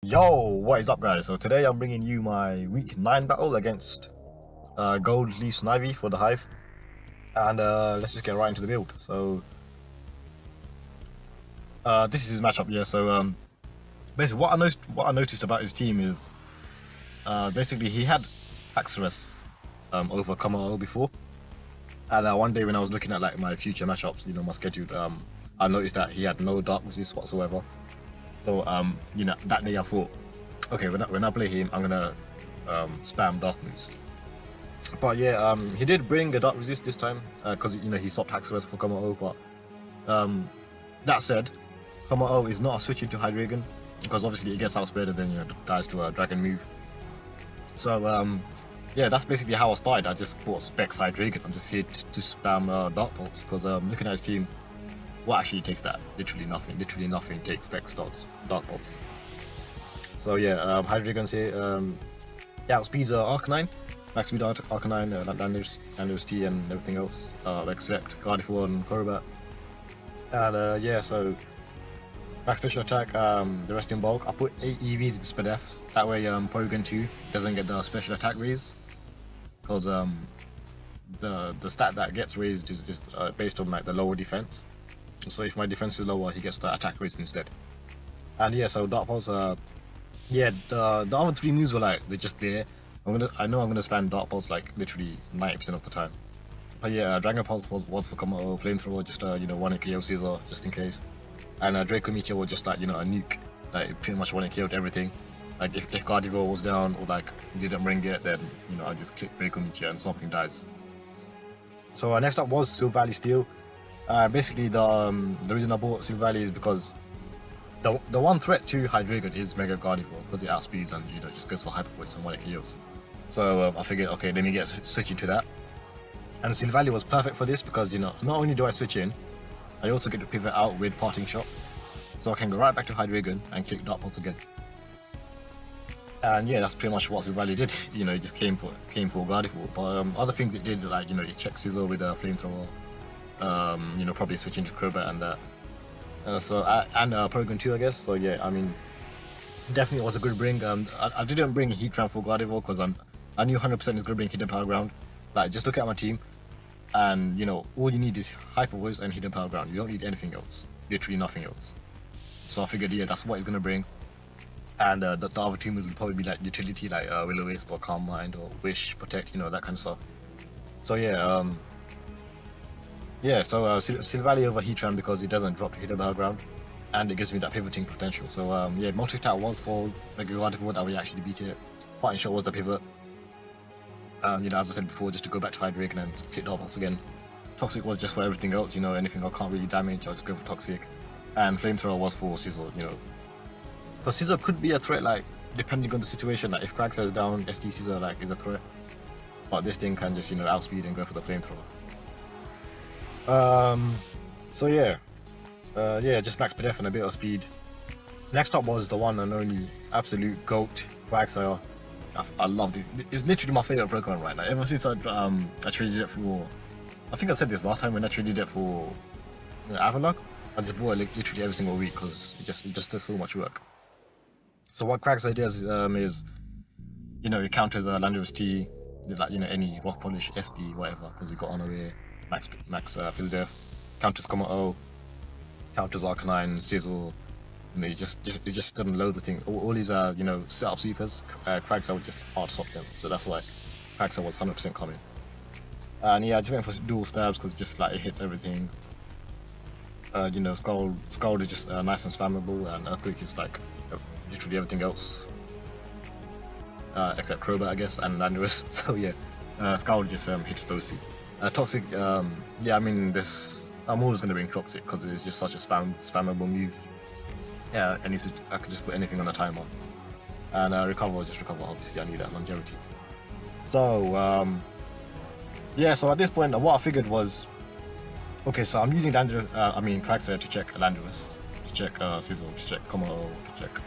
Yo, what is up guys? So today I'm bringing you my week 9 battle against GoldLeafSnivy for the Hive. And let's just get right into the build. So this is his matchup, yeah. So basically what I noticed about his team is basically he had Quagsire over Kamao before. And one day when I was looking at like my future matchups, you know, my schedule, I noticed that he had no dark resist whatsoever. So you know, that day I thought, okay, when I play him, I'm gonna spam dark moves. But yeah, he did bring a dark resist this time because you know he swapped Quagsire for Kamao. But that said, Kamao is not a switch into Hydreigon because obviously it gets outspread and then you know dies to a dragon move. So yeah, that's basically how I started. I just bought Specs Hydreigon. I'm just here to spam Dark Bolts because looking at his team, what actually takes that? Literally nothing. Literally nothing takes Specs Dark Bolts. So yeah, Hydreigon's here. Yeah, outspeeds Arcanine, max speed Arcanine, Landorus T and everything else except Gardevoir and Crobat. And yeah, so max special attack, the rest in bulk. I put 8 EVs in Spadef. That way Porygon 2 doesn't get the special attack raise. Because the stat that gets raised is based on like the lower defense. So if my defense is lower, he gets the attack raised instead. And yeah, so Dark Pulse, yeah, the other 3 moves were like, they're just there. I know I'm gonna spam Dark Pulse like literally 90% of the time. But yeah, Dragon Pulse was for Kamao, Flamethrower, just you know, 1 KO Caesar, just in case. And Draco Meteor was just like, you know, a nuke, like pretty much 1 KO'd everything. Like if Gardevoir was down or like didn't bring it, then you know I just click Draco Meteor and something dies. So next up was Silvally Steel. Basically the reason I bought Silvally is because the one threat to Hydreigon is Mega Gardevoir because it outspeeds and you know just goes for Hyper Voice and 1 KOs. So I figured, okay, let me get switching to that. And Silvally was perfect for this because you know not only do I switch in, I also get to pivot out with Parting Shot, so I can go right back to Hydreigon and click Dark Pulse again. And yeah, that's pretty much what Silvally did. You know, it just came for Gardevoir. But other things it did, like you know, it checked Scizor with a Flamethrower. You know, probably switching to Crobat and that. And Porygon 2, I guess. So yeah, I mean, definitely was a good bring. I didn't bring Heatran for Gardevoir because I knew 100% is going to bring Hidden Power Ground. Like, just look at my team, and you know, all you need is Hyper Voice and Hidden Power Ground. You don't need anything else. Literally nothing else. So I figured, yeah, that's what he's going to bring. And the other 2 moves would probably be like utility, like Will-O-Wisp or Calm Mind or Wish, Protect, you know, that kind of stuff. So yeah, yeah, so Silvally over Heatran because it doesn't drop to Hidden Power Ground, and it gives me that pivoting potential. So yeah, multi-attack was for Mega Gardevoir, that way actually beat it. Parting Shot was the pivot. You know, as I said before, just to go back to Hydreigon and click Dark Pulse again. Toxic was just for everything else, you know, anything I can't really damage, I'll just go for Toxic. And Flamethrower was for Scizor, you know. Because Scizor could be a threat, like, depending on the situation, like if Quagsire is down, SD Scizor like is a threat. But this thing can just, you know, outspeed and go for the Flamethrower. So yeah. Yeah, just max Spadef and a bit of speed. Next up was the one and only absolute GOAT, Quagsire. I loved it. It's literally my favorite Pokemon right now. Ever since I traded it for, I think I said this last time when I traded it for Avalok, I just bought it like, literally every single week because it just does so much work. So what Quagsire does is, you know, it counters Landorus T, like you know any Rock Polish, SD, whatever, because it got on away, max Fizz Def, counters Kamao, counters Arcanine, Scizor. You know, it just done loads of things. All these you know, setup sweepers, Quagsire would just hard stop them. So that's why Quagsire was 100% coming. And yeah, I just went for dual stabs because just like it hits everything. You know, Scald is just nice and spammable, and Earthquake is like literally everything else. Except Crobat, I guess, and Landorus. So yeah, Scald just hits those 2. Toxic, yeah, I mean, I'm always going to bring Toxic because it's just such a spammable move. Yeah, and I could just put anything on the timer. And recover, just recover, obviously I need that longevity. So, yeah, so at this point, what I figured was, okay, so I'm using Quagsire to check Landorus, to check Scizor, to check Kamao, to check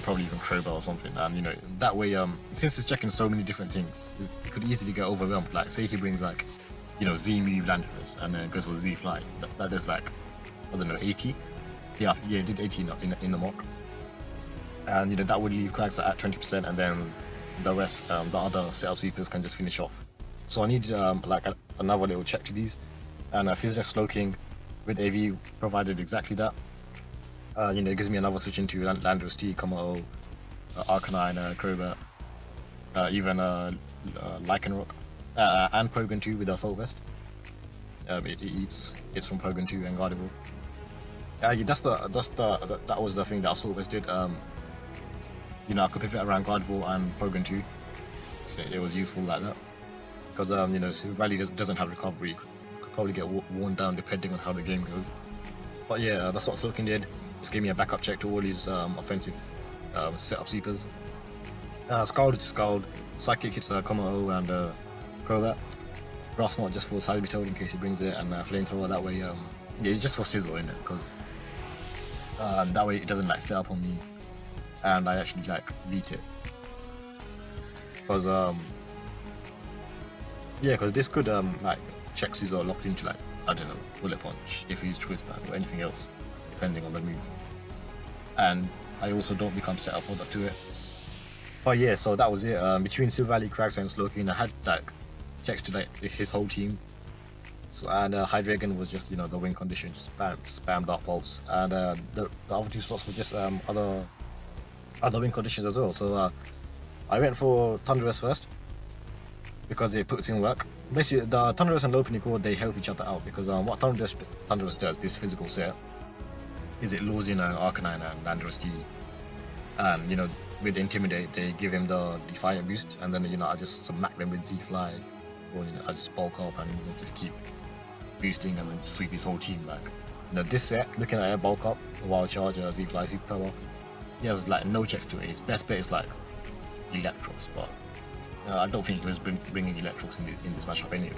probably even Crobat or something. And you know, that way, since it's checking so many different things, it could easily get overwhelmed. Like, say he brings like, you know, Z move Landorus and then goes for Z Fly. That is like, I don't know, 80. Yeah, it did 80 in the mock. and that would leave Quagsire at 20%, and then the rest, the other setup sweepers can just finish off. So I need another little check to these, and Fizzdef Slow King with AV provided exactly that. It gives me another switch into Landorus T, Komodo, Arcanine, Crobat, even Lycanroc, and Progan 2 with Assault Vest. It eats from Progan 2 and Gardevoir. That was the thing that Assault Vest did. I could pivot around Gardevoir and Progan 2, so it was useful like that. Because Rally doesn't have recovery, could probably get worn down depending on how the game goes. But yeah, that's what Slowking did. Just gave me a backup check to all these offensive setup sweepers. Scald to Scald, Psychic hits Komodo and Crobat. Grass Knot just for Side Beetle in case he brings it, and Flamethrower that way. Yeah, it's just for Sizzle in it, because that way it doesn't set up on me, and I actually beat it. Because because this could check Sizzle locked into I don't know, Bullet Punch if he's Twist Band or anything else, depending on the move. And I also don't become set up to it. But yeah, so that was it. Between Silver Valley, Quagsire and Slowking, I had checks to his whole team. So, and Hydreigon was just the win condition, just spam Dark Pulse, and the other two slots were just other win conditions as well. So I went for Thundurus first because it puts in work. Basically, the Thundurus and Lopunny Core, they help each other out, because what Thundurus does, this physical set, is it lures in Arcanine and Landorus T, and with Intimidate they give him the Defiant boost, and then I just smack them with Z-Fly, or I just bulk up and just keep boosting and then just sweep his whole team. This set, looking at it, bulk up, Wild Charge, Z-Fly, Super Power, he has no checks to it. His best bet is Electros, but I don't think he was bringing Electros in this matchup anyway.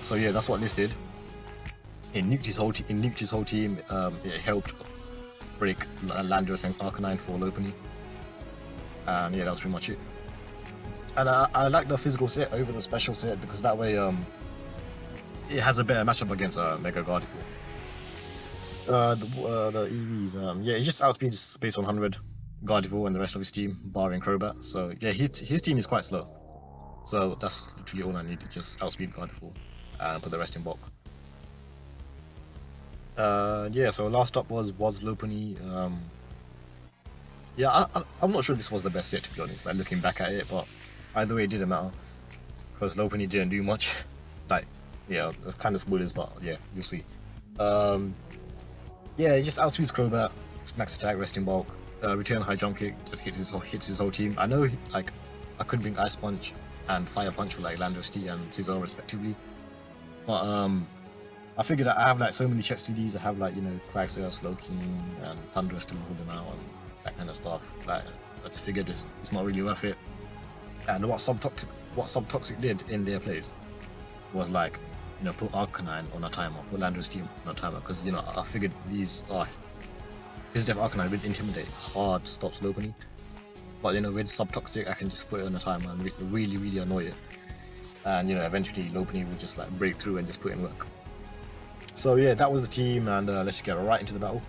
So yeah, that's what this did. It nuked his whole team. It helped break Landorus and Arcanine for Lopunny, and yeah, that was pretty much it. And I like the physical set over the special set, because that way it has a better matchup against Mega Gardevoir. The EVs, yeah, he just outspeeds Space 100 Gardevoir and the rest of his team, barring Crobat. So yeah, his team is quite slow. So that's literally all I needed, just outspeed Gardevoir and put the rest in bulk. Yeah, so last up was Lopunny. Yeah, I'm not sure this was the best set, to be honest, looking back at it, but either way it didn't matter, because Lopunny didn't do much. Yeah, it's kind of spoilers, but yeah, you'll see. Yeah, he just outspeeds Crobat, max attack, rest in bulk, return high jump kick, just hits his whole team. I know I could bring Ice Punch and Fire Punch for Landorus T and Scizor respectively, but I figured that I have so many checks to these. I have Quagsire, Slowking, and Thundurus to hold them out and that kind of stuff. I just figured it's not really worth it. And what Subtoxic did in their place was put Arcanine on a timer, put Landorus team on a timer, because I figured these Fizzdef Arcanine with Intimidate hard stops Lopunny, but with Subtoxic I can just put it on a timer and really annoy it, and eventually Lopunny will just break through and just put in work. So yeah, that was the team, and let's just get right into the battle.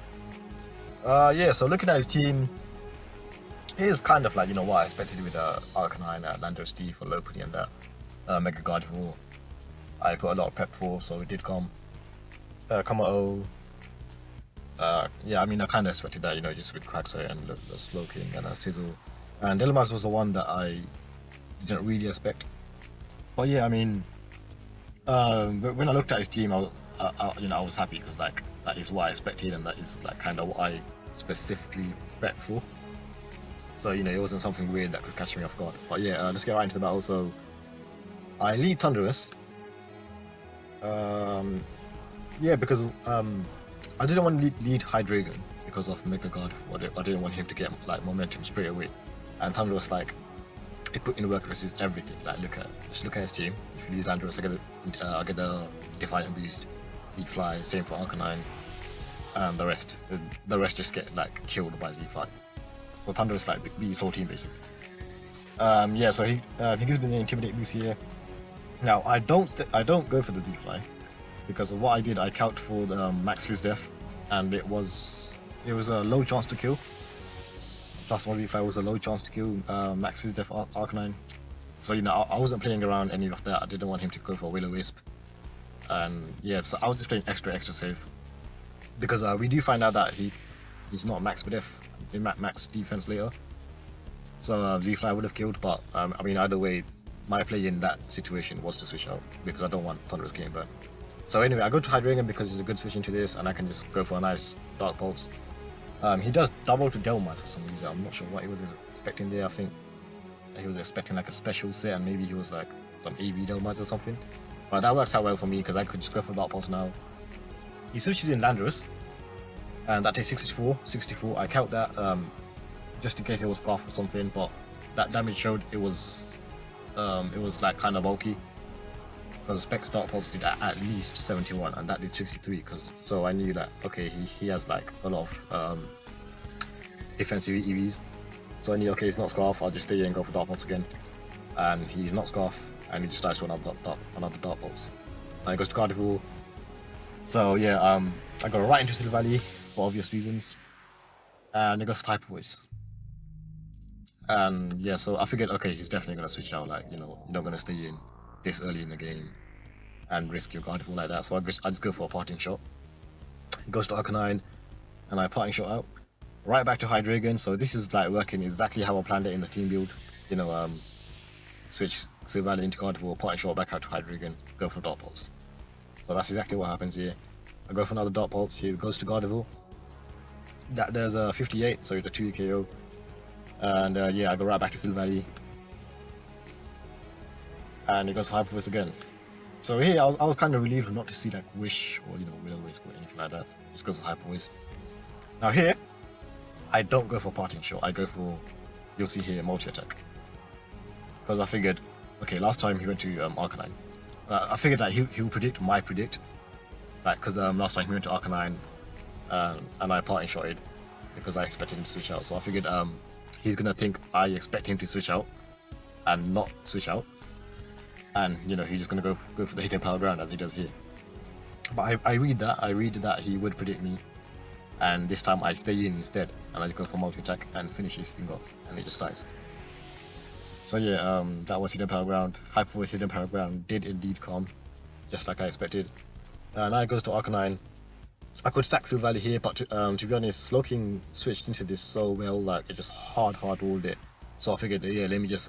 Yeah, so looking at his team, it is kind of what I expected with Arcanine, Landorus T for Lopunny and that Mega Gardevoir. I put a lot of prep for, so it did come. Komodo. Yeah, I mean, I kind of expected that, just with Quagsire and the Slowking and Sizzle. And Dilwar was the one that I didn't really expect. But yeah, I mean, when I looked at his team, I was happy, because that is what I expected, and that is kind of what I specifically prepped for. So it wasn't something weird that could catch me off guard. But yeah, let's get right into the battle. So I lead Thundurus. Yeah, because I didn't want to lead Hydreigon because of Mega Gardevoir. I didn't want him to get momentum straight away. And Thundurus it put in work versus everything. Just look at his team. If you use Landorus, I get the Defiant boost, Z-Fly, same for Arcanine, and the rest. The rest just get killed by Z-Fly. So Thundurus beat his whole team basically. Yeah, so he gives me the Intimidate boost here. Now I don't go for the Z-Fly, because of what I did. I calced for the max Fizzdef, and it was it was a low chance to kill. Plus one Z-Fly was a low chance to kill Max His Death Arcanine. So you know, I wasn't playing around any of that. I didn't want him to go for Will-O-Wisp. And yeah, so I was just playing extra safe. Because we do find out that he's not max def, max defense later. So Z-Fly would have killed, but I mean either way, my play in that situation was to switch out because I don't want Thunderous getting burned. So anyway, I go to Hydreigon because it's a good switch into this, and I can just go for a nice Dark Pulse. He does double to Delmice for some reason. I'm not sure what he was expecting there. I think he was expecting like a special set, and maybe he was like some AV Delmice or something. But that works out well for me because I could just go for Dark Pulse now. He switches in Landorus, and that takes 64. I count that just in case it was Scarf or something, but that damage showed it was like kind of bulky. Because Specs Dark Pulse did at least 71, and that did 63. So I knew that okay, he has like a lot of defensive EVs. So I knew okay, he's not Scarf. I'll just stay here and go for Dark Pulse again. And he's not Scarf, and he just dies to another Dark Pulse. And he goes to Gardevoir. So yeah, I got right into Silver Valley for obvious reasons, and he goes for Type Voice. And yeah, so I figured, okay, he's definitely gonna switch out. Like, you know, you're not gonna stay in this early in the game and risk your Gardevoir like that. So I just go for a Parting Shot. He goes to Arcanine, and I Parting Shot out. Right back to Hydreigon. So this is like working exactly how I planned it in the team build. You know, switch Silver Valley into Gardevoir, Parting Shot back out to Hydreigon, go for Dark Pulse. So that's exactly what happens here. I go for another Dark Pulse. He goes to Gardevoir. There's a 58, so it's a 2 KO. And yeah, I go right back to Silver Valley. And he goes for Hyper Voice again. So here, I was kind of relieved not to see like Wish or, you know, Will-O-Wisp or anything like that. Just goes for Hyper Voice. Now here, I don't go for Parting Shot. I go for, you'll see here, Multi-Attack. Because I figured, okay, last time he went to Arcanine. I figured that he'll predict my predict. Like, because last time he went to Arcanine and I Parting Shotted because I expected him to switch out. So I figured he's gonna think I expect him to switch out and not switch out. And you know, he's just gonna go for the Hidden Power Ground as he does here. But I read that he would predict me, and this time I stay in instead, and I just go for Multi-Attack and finish this thing off, and it just dies. So yeah, that was Hidden Power Ground. Hyper Voice Hidden Power Ground did indeed come, just like I expected. Now it goes to Arcanine. I could sack Silver Valley here, but to be honest, Slowking switched into this so well, like it just hard rolled it. So I figured, yeah, let me just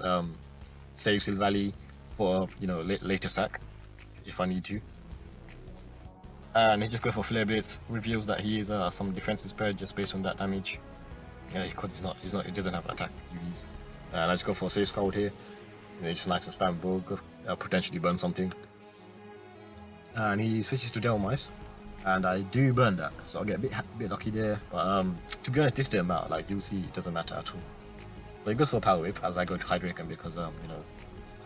save Silver Valley for, you know, later sack if I need to. And he just goes for Flare Blitz, reveals that he is some defensive spread just based on that damage. Yeah, because he doesn't have attack UVs. And I just go for a Safe Scout here. And it's nice to spam Bug, potentially burn something. And he switches to Delmice, and I do burn that, so I'll get a bit lucky there. But to be honest, this didn't matter. Like, you'll see, it doesn't matter at all. So he goes for Power Whip as I go to Hydreigon because you know,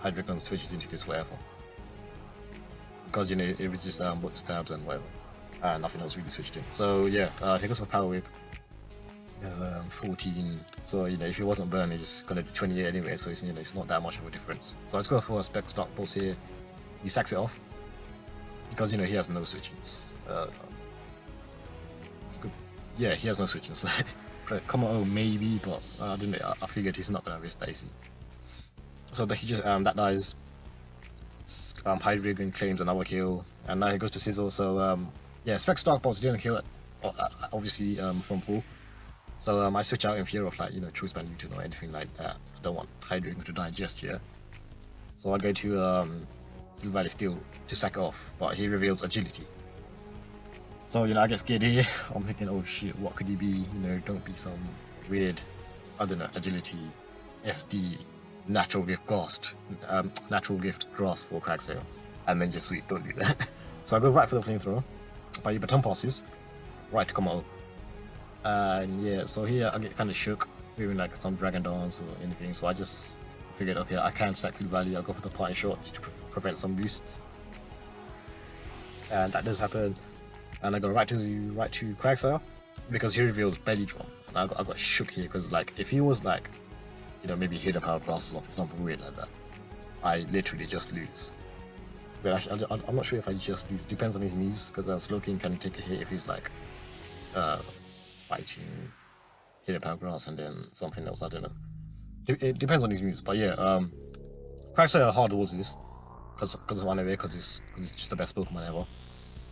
Hydreigon switches into this whatever. Because you know it resists both stabs and whatever, and nothing else really switched in. So yeah, he goes for Power Whip. There's 14, so you know, if he wasn't burned, he's just gonna do 28 anyway. So it's, you know, it's not that much of a difference. So I just go for a Specs Dark Pulse here. He sacks it off because, you know, he has no switches. Yeah, he has no switches. Like, come on, maybe, but I figured he's not gonna risk that easy. So he just that dies. Hydreigon claims another kill, and now he goes to Sizzle. So yeah, Specs Dark Pulse didn't kill it, obviously from full. So I switch out in fear of, like, you know, Choice Band Newton or anything like that. I don't want Hydreigon to die just here. So I go to Silver Valley Steel to sack it off, but he reveals Agility. So, you know, I get scared here. I'm thinking, oh shit, what could he be? You know, don't be some weird, I don't know, Agility, SD, Natural Gift Ghost, Natural Gift Grass for Quagsire, and then just sweep. Don't do that. So I go right for the Flamethrower, but he baton passes right to come out. And yeah, so here I get kind of shook, feeling like some Dragon Dance or anything. So I just figured, okay, I can't sack Silver Valley. I'll go for the Parting Shot just to prevent some boosts, and that does happen. And I go right to Quagsire because he reveals Belly Drum. And I got shook here because, like, if he was like, you know, maybe Hidden Power Grass or something weird like that, I literally just lose. But actually, I'm not sure if I just lose. Depends on his moves, because Slowking can take a hit if he's like fighting, hidden power grass, and then something else. I don't know. It depends on his moves, but yeah. Quagsire hard was this because of Unaware, because it's just the best Pokemon ever.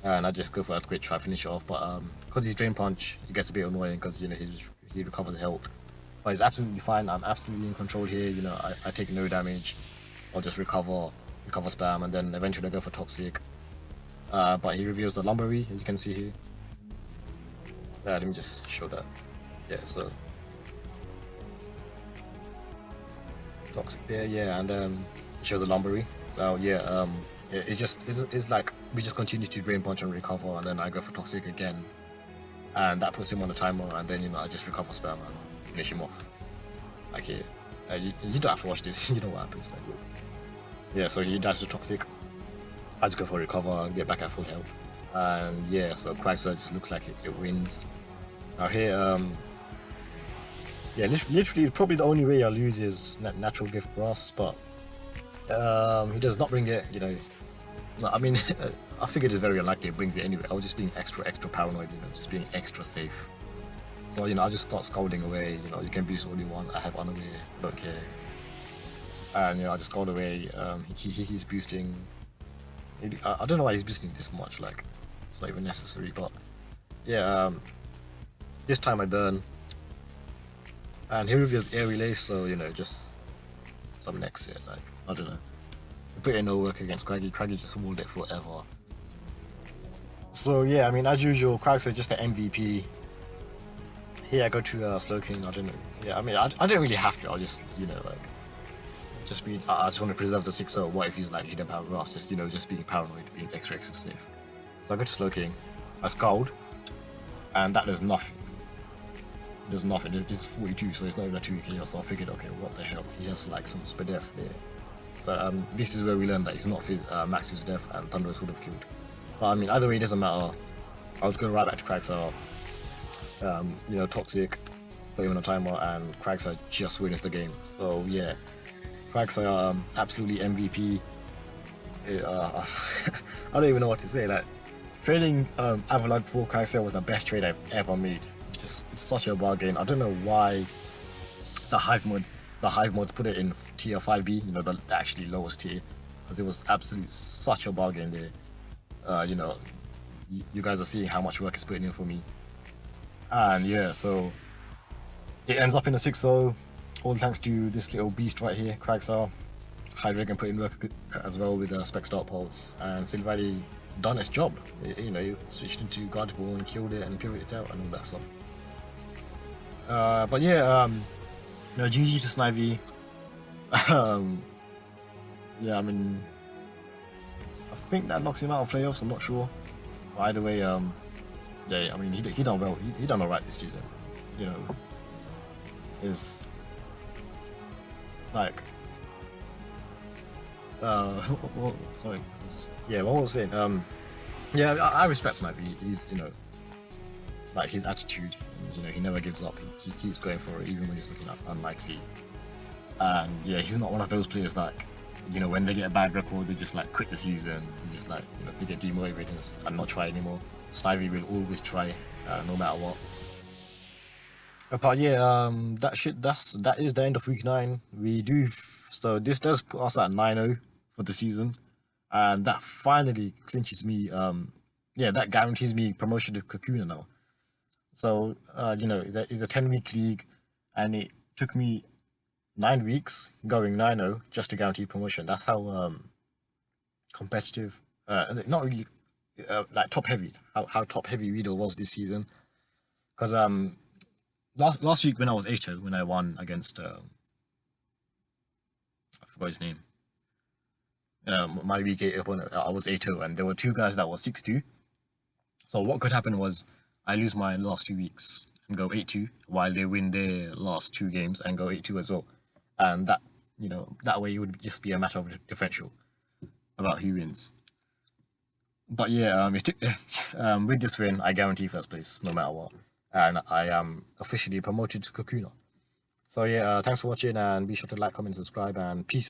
And I just go for a quick try finish it off, but because he's Drain Punch, it gets a bit annoying because you know he recovers health, but he's absolutely fine. I'm absolutely in control here. You know, I take no damage. I'll just recover spam, and then eventually I go for Toxic. But he reveals the Lumberry, as you can see here. Let me just show that. Yeah, so Toxic there, yeah, and it shows the Lumberry. So yeah, it's like we just continue to Drain Punch and recover, and then I go for Toxic again, and that puts him on the timer, and then you know I just recover spam and finish him off. Like here, you don't have to watch this. You know what happens. Like, yeah, so he dies to Toxic. I just go for recover and get back at full health, and yeah, so Quagsire just looks like it wins. Now here, yeah, literally probably the only way I lose is natural gift grass, but he does not bring it. You know, I mean, I figured it's very unlikely it brings it anyway. I was just being extra paranoid, you know, just being extra safe. So you know, I just start scolding away. You know, you can boost all you want. I have Unaware, don't care. And you know, I just scold away. He's boosting. I don't know why he's boosting this much. Like, it's not even necessary. But yeah, this time I burn. And he reveals Air Relay, so you know, just some next hit. Like, I don't know. Put in no work against Craggy. Craggy just walled it forever. So yeah, I mean, as usual, Quagsire just the MVP. Here I go to Slowking. I don't know. Yeah, I mean, I don't really have to. I'll just, you know, like, just be. I just want to preserve the 6-0. What if he's like hidden power grass? Just, you know, just being paranoid, being extra safe. So I go to Slowking. I Scald, and that does nothing. There's nothing. It's 42, so it's not even a 2k. So I figured, okay, what the hell? He has like some Spadef there. So this is where we learned that he's not max his death, and Thunderous would have killed. But I mean, either way, it doesn't matter. I was going right back to Quagsire. You know, Toxic, put him on a timer, and Quagsire just wins the game. So yeah, Quagsire absolutely MVP. I don't even know what to say. Like, trading Avalanche for Quagsire was the best trade I've ever made. It's such a bargain. I don't know why the Hive mods put it in tier 5B, you know, the actually lowest tier, but it was absolute such a bargain there. You know, you guys are seeing how much work it's putting in for me, and yeah, so it ends up in a 6-0, all thanks to this little beast right here, Quagsire. Hydreigon put in work as well with Spec Start Pulse, and Silvally done its job. You know, it switched into Guardable and killed it and pivoted it out and all that stuff. But yeah, you know, GG to Snivy. Yeah, I mean, I think that knocks him out of playoffs. I'm not sure. But either way, yeah, I mean, he done well. He done alright this season. You know, is like, sorry. Yeah, what was I saying? Yeah, I respect Snivy. He's, you know, like his attitude. You know, he never gives up. He keeps going for it, even when he's looking unlikely. And yeah, he's not one of those players like, you know, when they get a bad record, they just like quit the season. They just like, you know, they get demotivated and not try anymore. Snivy will always try, no matter what. But yeah, that is the end of week 9. So this does put us at 9-0 for the season, and that finally clinches me. Yeah, that guarantees me promotion to Kakuna now. So you know, that is a 10-week league, and it took me 9 weeks going 9-0 just to guarantee promotion. That's how competitive, not really like top heavy. How top heavy Weedle was this season. Because last week when I was 8-0, when I won against I forgot his name. My week 8 opponent, I was 8-0, and there were 2 guys that were 6-2. So what could happen was I lose my last 2 weeks and go 8-2, while they win their last 2 games and go 8-2 as well. And that, you know, that way it would just be a matter of differential about who wins. But yeah, with this win, I guarantee first place no matter what, and I am officially promoted to Kakuna. So yeah, thanks for watching, and be sure to like, comment, subscribe, and peace.